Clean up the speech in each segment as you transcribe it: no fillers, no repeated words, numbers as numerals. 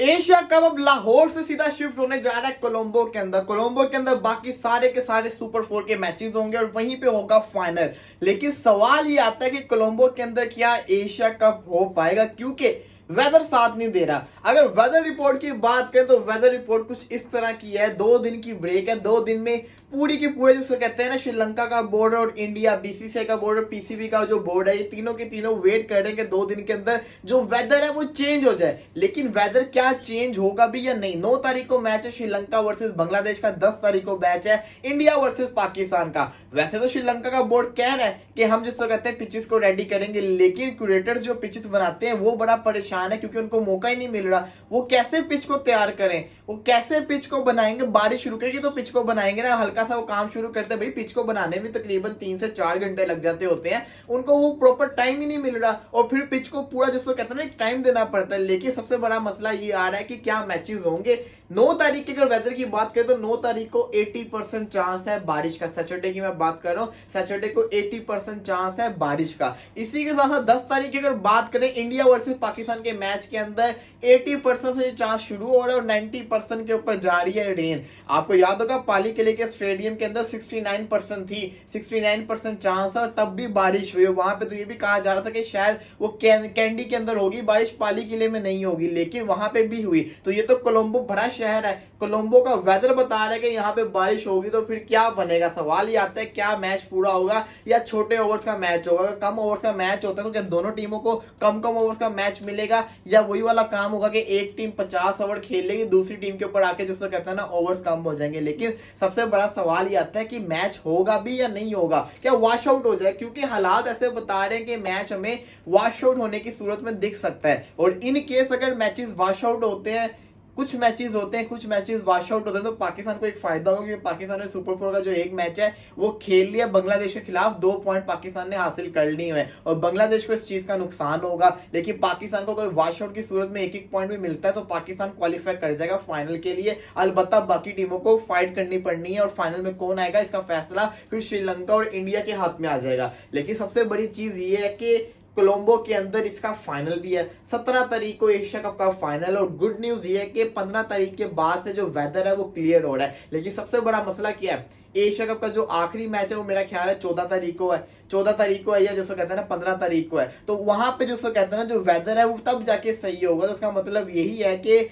Asia cup अब लाहौर से सीधा शिफ्ट होने जा रहा है कोलंबो के अंदर। कोलंबो के अंदर बाकी सारे के सारे सुपर 4 के मैचेस होंगे और वहीं पे होगा फाइनल। लेकिन सवाल ये आता है कि कोलंबो के अंदर क्या एशिया कप हो पाएगा, क्योंकि वेदर साथ नहीं दे रहा। अगर वेदर रिपोर्ट की बात करें तो वेदर रिपोर्ट कुछ इस तरह की है, 2 दिन की ब्रेक है। 2 दिन में पूरी की पूरे जिसको कहते हैं ना, श्रीलंका का बोर्ड और इंडिया बीसीसीआई का बोर्ड और पीसीबी का जो बोर्ड है, ये तीनों के तीनों वेट कर रहे हैं कि 2 दिन के अंदर जो वेदर है वो चेंज हो जाए। लेकिन वेदर क्या चेंज होगा भी या नहीं। 9 तारीख को मैच है श्रीलंका वर्सेस बांग्लादेश का, 10 तारीख को मैच है इंडिया वर्सेस पाकिस्तान का। वैसे तो श्रीलंका का बोर्ड कह रहा है कि हम जिसको कहते हैं पिचेस को रेडी करेंगे, लेकिन क्यूरेटर जो पिचेस बनाते हैं वो बड़ा परेशान है क्योंकि उनको मौका ही नहीं मिल रहा। वो कैसे पिच को तैयार करें, वो कैसे पिच को बनाएंगे। बारिश शुरू करेगी तो पिच को बनाएंगे ना, हल्का सा वो काम शुरू करते हैं। भाई पिच को बनाने में तकरीबन 3 से 4 घंटे लग जाते होते हैं, उनको वो प्रॉपर टाइम ही नहीं मिल रहा और फिर पिच को पूरा जिसको कहते हैं ना टाइम देना पड़ता है। लेकिन सबसे बड़ा मसला ये आ रहा है कि क्या मैचेस होंगे। 9 तारीख की अगर वेदर की बात करें तो 9 तारीख को 80% चांस है बारिश का। सैटरडे की मैं बात कर रहा हूं, सैटरडे को 80% चांस है बारिश का। इसी के साथ साथ 10 तारीख की अगर बात करें इंडिया वर्सेस पाकिस्तान के मैच के अंदर 80% से चांस शुरू हो रहा है और 90% के ऊपर जा रही है रेन। आपको याद होगा पाली किले के स्टेडियम के अंदर 69% थी, 69% चांस है और तब भी बारिश हुई। वहां पे तो ये भी कहा जा रहा था कि शायद वो कैंडी के अंदर होगी बारिश, पाली किले में नहीं होगी, लेकिन वहां पे भी हुई। तो ये तो कोलंबो भरा शहर है, कोलंबो का वेदर बता रहा है कि यहाँ पे बारिश होगी, तो फिर क्या बनेगा। सवाल ये आता है क्या मैच पूरा होगा या छोटे ओवर्स का मैच होगा। अगर कम ओवर्स का मैच होता है तो क्या दोनों टीमों को कम कम ओवर्स का मैच मिलेगा, या वही वाला काम होगा कि एक टीम 50 ओवर खेल लेगी, दूसरी टीम के ऊपर आके जिसको कहते हैं ना ओवर्स कम हो जाएंगे। लेकिन सबसे बड़ा सवाल ये आता है कि मैच होगा भी या नहीं होगा, क्या वॉश आउट हो जाए, क्योंकि हालात ऐसे बता रहे हैं कि मैच हमें वॉश आउट होने की सूरत में दिख सकता है। और इन केस अगर मैचेस वॉश आउट होते हैं, कुछ मैचेस होते हैं, कुछ मैचेस वॉश आउट होते हैं, तो पाकिस्तान को एक फायदा होगा क्योंकि पाकिस्तान ने सुपर 4 का जो एक मैच है वो खेल लिया बांग्लादेश के खिलाफ। 2 पॉइंट पाकिस्तान ने हासिल कर लिए हैं और बांग्लादेश को इस चीज का नुकसान होगा। लेकिन पाकिस्तान को अगर वॉश आउट की सूरत में एक पॉइंट भी मिलता है तो पाकिस्तान क्वालिफाई कर जाएगा फाइनल के लिए। अलबत्ता बाकी टीमों को फाइट करनी पड़नी है और फाइनल में कौन आएगा इसका फैसला फिर श्रीलंका और इंडिया के हाथ में आ जाएगा। लेकिन सबसे बड़ी चीज ये है कि कोलंबो के अंदर इसका फाइनल भी है। 17 तारीख को एशिया कप का फाइनल। और गुड न्यूज ये है कि 15 तारीख के बाद से जो वेदर है वो क्लियर हो रहा है। लेकिन सबसे बड़ा मसला क्या है, एशिया कप का जो आखिरी मैच है वो मेरा ख्याल है 14 तारीख को है, 14 तारीख को है या जिसको कहते हैं ना 15 तारीख को है। तो वहां पे जिसको कहते हैं ना जो वेदर है वो तब जाके सही होगा। तो उसका मतलब यही है कि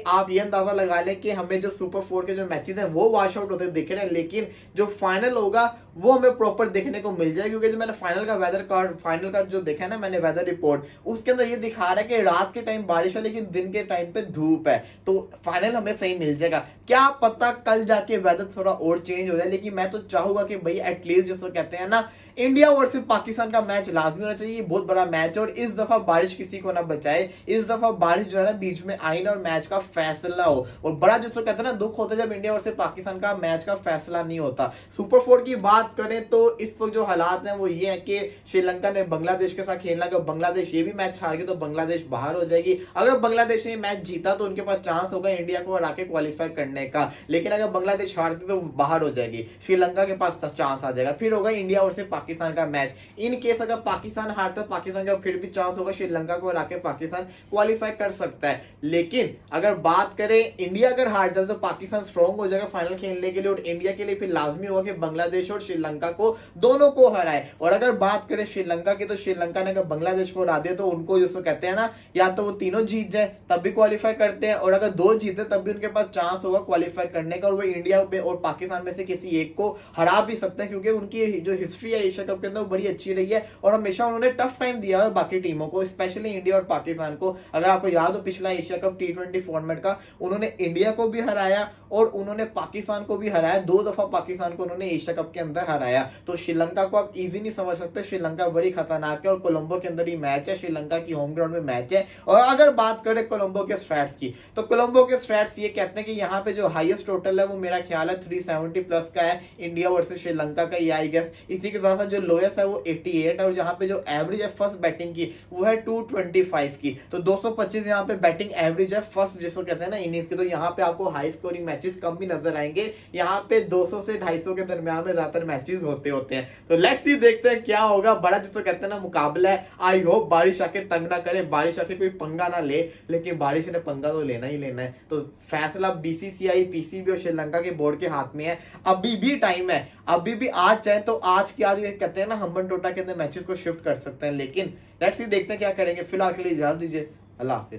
आप ये अंदाजा लगा लें कि हमें जो सुपर 4 के जो मैचेस हैं वो वॉश आउट होते दिख रहे हैं, लेकिन जो फाइनल होगा वो हमें प्रॉपर देखने को मिल जाएगा। क्योंकि जो मैंने फाइनल का वेदर कार्ड, फाइनल का जो देखा है ना मैंने वेदर रिपोर्ट, उसके अंदर ये दिखा रहा है कि रात के टाइम बारिश है लेकिन दिन के टाइम पे धूप है। तो फाइनल हमें सही मिल जाएगा। क्या पता कल जाके वेदर थोड़ा और चेंज हो जाए, लेकिन मैं तो चाहूंगा कि भाई एटलीस्ट जिसको कहते हैं ना इंडिया वर्सेस पाकिस्तान का मैच लाजमी होना चाहिए। बहुत बड़ा मैच है और इस दफा बारिश किसी को ना बचाए। इस दफा बारिश जो है ना बीच में आई ना और मैच का फैसला हो। और बड़ा जिसको कहते हैं ना दुख होता है जब इंडिया वर्सेस पाकिस्तान का मैच का फैसला नहीं होता। सुपर 4 की बात करें तो इस वक्त जो हालात हैं वो ये है कि श्रीलंका ने बांग्लादेश के साथ खेलना, अगर बांग्लादेश ये भी मैच हार गई तो बांग्लादेश बाहर हो जाएगी। अगर बांग्लादेश ने मैच जीता तो उनके पास चांस होगा इंडिया को हरा के क्वालिफाई करने का। लेकिन अगर बांग्लादेश हारती तो बाहर हो जाएगी, श्रीलंका के पास चांस आ जाएगा। फिर होगा इंडिया वर्सेस पाकिस्तान का मैच। इन केस अगर पाकिस्तान हारता है, पाकिस्तान का फिर भी चांस होगा श्रीलंका को हरा के पाकिस्तान क्वालिफाई कर सकता है। लेकिन अगर बात करें इंडिया अगर हार जाए तो पाकिस्तान स्ट्रॉन्ग हो जाएगा फाइनल खेलने के लिए और इंडिया के लिए फिर लाजमी होगा कि बांग्लादेश और श्रीलंका को दोनों को हराए। और अगर बात करें श्रीलंका की तो श्रीलंका ने अगर बांग्लादेश को हरा दिया तो उनको जिसको कहते हैं ना या तो वो तीनों जीत जाए तब भी क्वालिफाई करते हैं, और अगर 2 जीते तब भी उनके पास चांस होगा क्वालिफाई करने का और वो इंडिया में और पाकिस्तान में से किसी एक को हरा भी सकते हैं। क्योंकि उनकी जो हिस्ट्री है एशिया कप के अंदर बड़ी अच्छी रही है और हमेशा उन्होंने टफ टाइम दिया है बाकी टीमों को, स्पेशली इंडिया और पाकिस्तान को। अगर आपको याद हो पिछला एशिया कप T20 फॉर्मेट का उन्होंने इंडिया को भी हराया और उन्होंने पाकिस्तान को भी हराया। 2 दफा पाकिस्तान को उन्होंने एशिया कप के अंदर हराया। तो श्रीलंका को आप इजी नहीं समझ सकते, श्रीलंका बड़ी खतरनाक है और कोलंबो के अंदर ही मैच है, श्रीलंका की होम ग्राउंड में मैच है। और अगर बात करें कोलंबो के स्ट्रैट्स की तो कोलंबो के स्ट्रैट्स ये कहते हैं कि यहाँ पे जो हाईएस्ट टोटल है वो मेरा ख्याल है 370 प्लस का है इंडिया वर्सेस श्रीलंका का, ये आई गेस। इसी के साथ का जो लोएस्ट है वो 88 है और जहाँ पे जो एवरेज है फर्स्ट बैटिंग की वो है 225 की। तो 225 यहाँ पे बैटिंग एवरेज है फर्स्ट जिसको कहते हैं ना इनिंग्स की। तो यहाँ पे आपको हाई स्कोरिंग मैचेस कम भी नजर आएंगे, यहाँ पे 200 से 250 के दरमियान में ज्यादातर मैचेस होते हैं। तो लेट्स सी देखते हैं क्या होगा, बड़ा जिसको कहते हैं ना मुकाबला है। आई होप बारिश आके तंग ना करे, बारिश आके कोई पंगा ना ले, लेकिन बारिश ने पंगा तो लेना ही लेना है। तो फैसला बीसीसीआई, पीसीबी और श्रीलंका के बोर्ड के हाथ में है। अभी भी टाइम है, अभी भी आज चाहे तो आज की आज कहते हैं ना हम्बन टोटा के अंदर मैचेस को शिफ्ट कर सकते हैं, लेकिन लेट्स सी देखते हैं क्या करेंगे। फिलहाल के लिए इजाजत दीजिए, अल्लाह हाफिज।